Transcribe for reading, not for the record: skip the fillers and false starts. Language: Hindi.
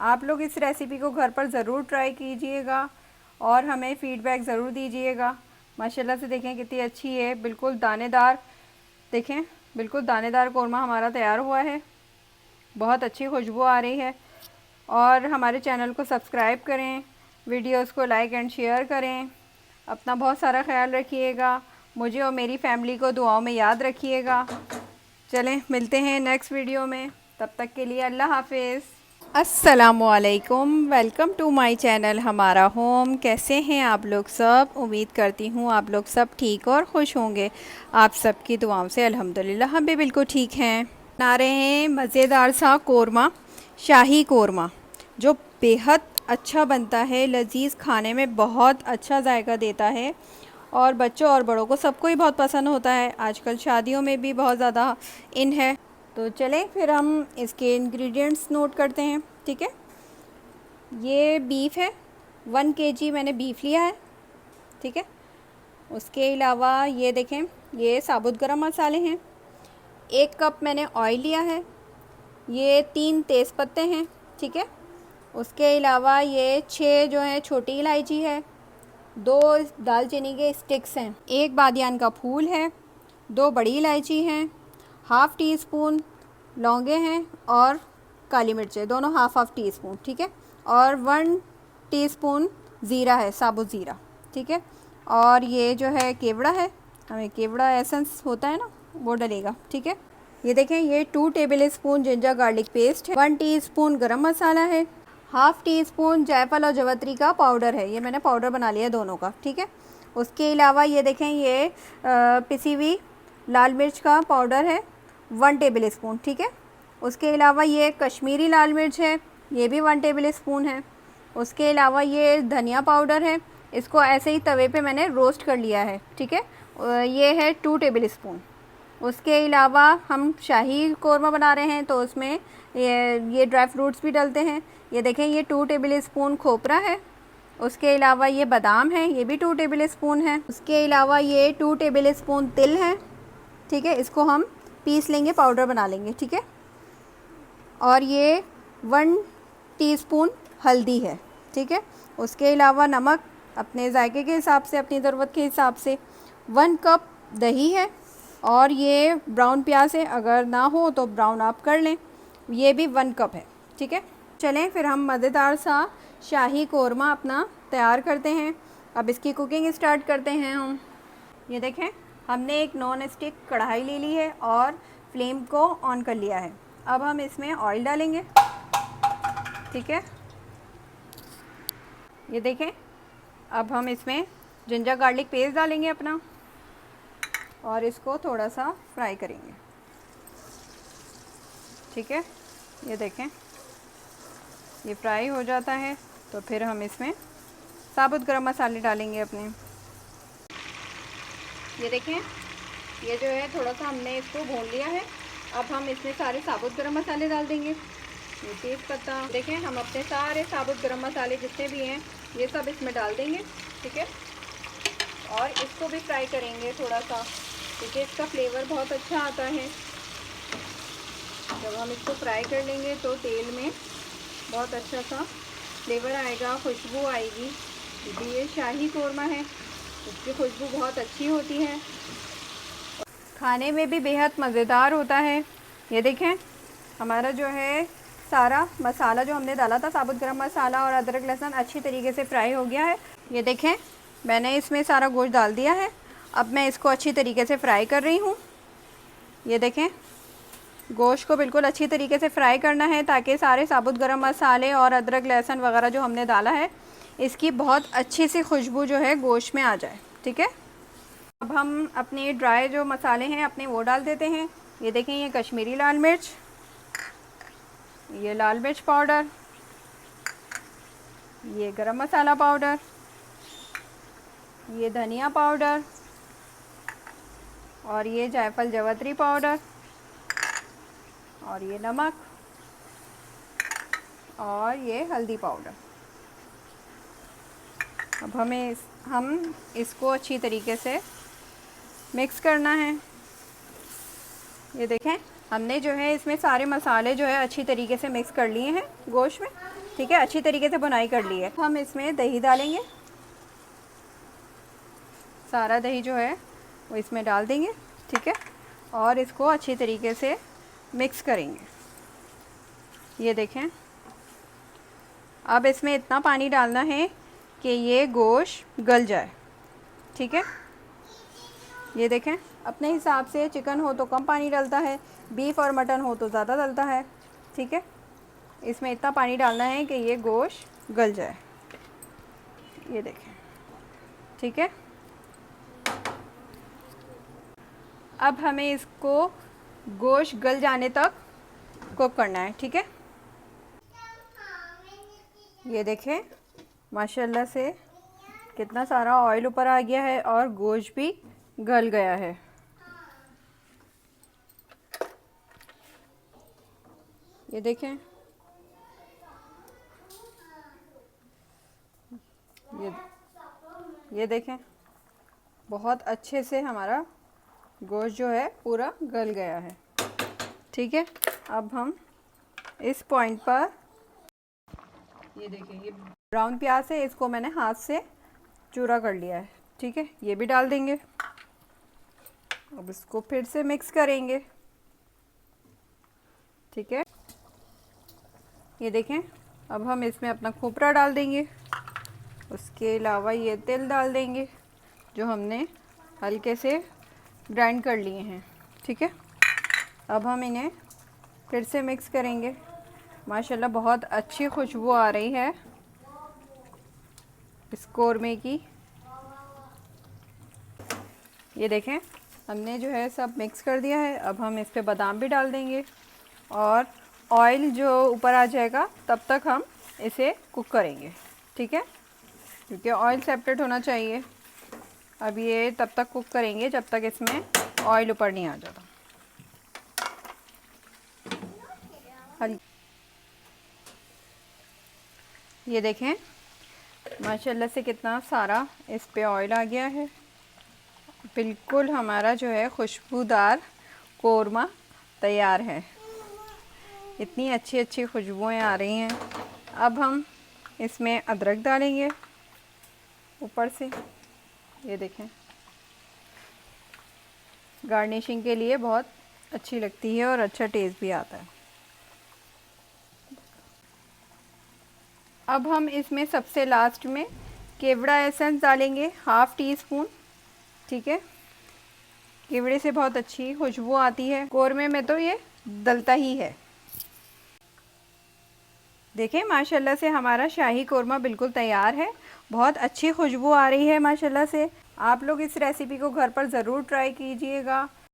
आप लोग इस रेसिपी को घर पर ज़रूर ट्राई कीजिएगा और हमें फ़ीडबैक ज़रूर दीजिएगा। माशाल्लाह से देखें कितनी अच्छी है, बिल्कुल दानेदार। देखें बिल्कुल दानेदार कौरमा हमारा तैयार हुआ है। बहुत अच्छी खुशबू आ रही है। और हमारे चैनल को सब्सक्राइब करें, वीडियोस को लाइक एंड शेयर करें। अपना बहुत सारा ख्याल रखिएगा। मुझे और मेरी फैमिली को दुआओं में याद रखिएगा। चलें मिलते हैं नेक्स्ट वीडियो में, तब तक के लिए अल्लाह हाफिज़। अस्सलामुअलैकुम, वेलकम टू माय चैनल हमारा होम। कैसे हैं आप लोग सब? उम्मीद करती हूँ आप लोग सब ठीक और खुश होंगे। आप सबकी दुआओं से अल्हम्दुलिल्लाह हम भी बिल्कुल ठीक हैं। बना रहे हैं मज़ेदार सा कौरमा, शाही कौरमा, जो बेहद अच्छा बनता है, लजीज़, खाने में बहुत अच्छा जायका देता है और बच्चों और बड़ों को सबको ही बहुत पसंद होता है। आजकल शादियों में भी बहुत ज़्यादा इन है। तो चलें फिर हम इसके इंग्रेडिएंट्स नोट करते हैं। ठीक है, ये बीफ है, 1 kg मैंने बीफ लिया है। ठीक है, उसके अलावा ये देखें, ये साबुत गरम मसाले हैं। 1 कप मैंने ऑयल लिया है। ये 3 तेज़ पत्ते हैं। ठीक है, उसके अलावा ये 6 जो है छोटी इलायची है, 2 दालचीनी के स्टिक्स हैं, 1 बादियान का फूल है, 2 बड़ी इलायची हैं, हाफ़ टी स्पून लौंगे हैं और काली मिर्चें दोनों हाफ़ टी स्पून। ठीक है, और 1 टीस्पून ज़ीरा है, साबुत ज़ीरा। ठीक है, और ये जो है केवड़ा है, हमें केवड़ा एसेंस होता है ना, वो डलेगा। ठीक है, ये देखें, ये 2 table spoon ginger garlic paste है, 1 टीस्पून गरम मसाला है, हाफ़ टी स्पून जायफल और जवत्री का पाउडर है। ये मैंने पाउडर बना लिया दोनों का। ठीक है, उसके अलावा ये देखें, ये पिसी हुई लाल मिर्च का पाउडर है, 1 टेबल स्पून। ठीक है, उसके अलावा ये कश्मीरी लाल मिर्च है, ये भी 1 टेबल स्पून है। उसके अलावा ये धनिया पाउडर है, इसको ऐसे ही तवे पे मैंने रोस्ट कर लिया है। ठीक है, ये है 2 टेबल स्पून। उसके अलावा हम शाही कौरमा बना रहे हैं तो उसमें ये ड्राई फ्रूट्स भी डलते हैं। ये देखें, ये 2 टेबल स्पून खोपरा है। उसके अलावा ये बादाम है, ये भी 2 टेबल स्पून है। उसके अलावा ये 2 टेबल स्पून तिल है। ठीक है, इसको हम पीस लेंगे, पाउडर बना लेंगे। ठीक है, और ये 1 टीस्पून हल्दी है। ठीक है, उसके अलावा नमक अपने जायके के हिसाब से, अपनी ज़रूरत के हिसाब से। 1 कप दही है और ये ब्राउन प्याज है, अगर ना हो तो ब्राउन आप कर लें, ये भी 1 कप है। ठीक है, चलें फिर हम मज़ेदार सा शाही कौरमा अपना तैयार करते हैं। अब इसकी कुकिंग स्टार्ट करते हैं हम। ये देखें, हमने एक नॉन स्टिक कढ़ाई ले ली है और फ्लेम को ऑन कर लिया है। अब हम इसमें ऑयल डालेंगे। ठीक है, ये देखें, अब हम इसमें जिंजर गार्लिक पेस्ट डालेंगे अपना और इसको थोड़ा सा फ्राई करेंगे। ठीक है, ये देखें, ये फ्राई हो जाता है तो फिर हम इसमें साबुत गरम मसाले डालेंगे अपने। ये देखें, ये जो है थोड़ा सा हमने इसको भून लिया है। अब हम इसमें सारे साबुत गरम मसाले डाल देंगे। ये तेज़ पत्ता, देखें, हम अपने सारे साबुत गरम मसाले जितने भी हैं ये सब इसमें डाल देंगे। ठीक है, और इसको भी फ्राई करेंगे थोड़ा सा, क्योंकि इसका फ्लेवर बहुत अच्छा आता है। जब हम इसको फ्राई कर लेंगे तो तेल में बहुत अच्छा सा फ्लेवर आएगा, खुशबू आएगी, क्योंकि ये शाही कौरमा है, इसकी खुशबू बहुत अच्छी होती है, खाने में भी बेहद मज़ेदार होता है। ये देखें, हमारा जो है सारा मसाला जो हमने डाला था, साबुत गरम मसाला और अदरक लहसुन, अच्छी तरीके से फ्राई हो गया है। ये देखें, मैंने इसमें सारा गोश्त डाल दिया है। अब मैं इसको अच्छी तरीके से फ्राई कर रही हूँ। ये देखें, गोश्त को बिल्कुल अच्छी तरीके से फ्राई करना है ताकि सारे साबुत गरम मसाले और अदरक लहसुन वगैरह जो हमने डाला है इसकी बहुत अच्छी सी खुशबू जो है गोश्त में आ जाए। ठीक है, अब हम अपने ड्राई जो मसाले हैं अपने वो डाल देते हैं। ये देखें, ये कश्मीरी लाल मिर्च, ये लाल मिर्च पाउडर, ये गरम मसाला पाउडर, ये धनिया पाउडर और ये जायफल जवत्री पाउडर और ये नमक और ये हल्दी पाउडर। अब हम इसको अच्छी तरीके से मिक्स करना है। ये देखें, हमने जो है इसमें सारे मसाले जो है अच्छी तरीके से मिक्स कर लिए हैं गोश्त में। ठीक है, अच्छी तरीके से बुनाई कर ली है। हम इसमें दही डालेंगे, सारा दही जो है वो इसमें डाल देंगे। ठीक है, और इसको अच्छी तरीके से मिक्स करेंगे। ये देखें, अब इसमें इतना पानी डालना है कि ये गोश्त गल जाए। ठीक है, ये देखें, अपने हिसाब से चिकन हो तो कम पानी डलता है, बीफ और मटन हो तो ज़्यादा डलता है। ठीक है, इसमें इतना पानी डालना है कि ये गोश्त गल जाए। ये देखें, ठीक है। अब हमें इसको गोश्त गल जाने तक कुक करना है। ठीक है, ये देखें, माशाल्लाह से कितना सारा ऑयल ऊपर आ गया है और गोश्त भी गल गया है। ये देखें, ये देखें, बहुत अच्छे से हमारा गोश्त जो है पूरा गल गया है। ठीक है, अब हम इस पॉइंट पर, ये देखें, ये ब्राउन प्याज है, इसको मैंने हाथ से चूरा कर लिया है। ठीक है, ये भी डाल देंगे। अब इसको फिर से मिक्स करेंगे। ठीक है, ये देखें, अब हम इसमें अपना खोपरा डाल देंगे। उसके अलावा ये तेल डाल देंगे जो हमने हल्के से ग्राइंड कर लिए हैं। ठीक है, अब हम इन्हें फिर से मिक्स करेंगे। माशाल्लाह बहुत अच्छी खुशबू आ रही है इस कोरमे की। ये देखें, हमने जो है सब मिक्स कर दिया है। अब हम इस पे बादाम भी डाल देंगे और ऑयल जो ऊपर आ जाएगा तब तक हम इसे कुक करेंगे। ठीक है, क्योंकि ऑयल सेपरेट होना चाहिए। अब ये तब तक कुक करेंगे जब तक इसमें ऑयल ऊपर नहीं आ जाता। ये देखें, माशाल्लाह से कितना सारा इस पे ऑयल आ गया है। बिल्कुल हमारा जो है खुशबूदार कोरमा तैयार है। इतनी अच्छी अच्छी खुशबुएं आ रही हैं। अब हम इसमें अदरक डालेंगे ऊपर से। ये देखें, गार्निशिंग के लिए बहुत अच्छी लगती है और अच्छा टेस्ट भी आता है। अब हम इसमें सबसे लास्ट में केवड़ा एसेंस डालेंगे, हाफ़ टी स्पून। ठीक है, केवड़े से बहुत अच्छी खुशबू आती है। कोरमे में तो ये डलता ही है। देखें, माशाल्लाह से हमारा शाही कोरमा बिल्कुल तैयार है। बहुत अच्छी खुशबू आ रही है माशाल्लाह से। आप लोग इस रेसिपी को घर पर ज़रूर ट्राई कीजिएगा।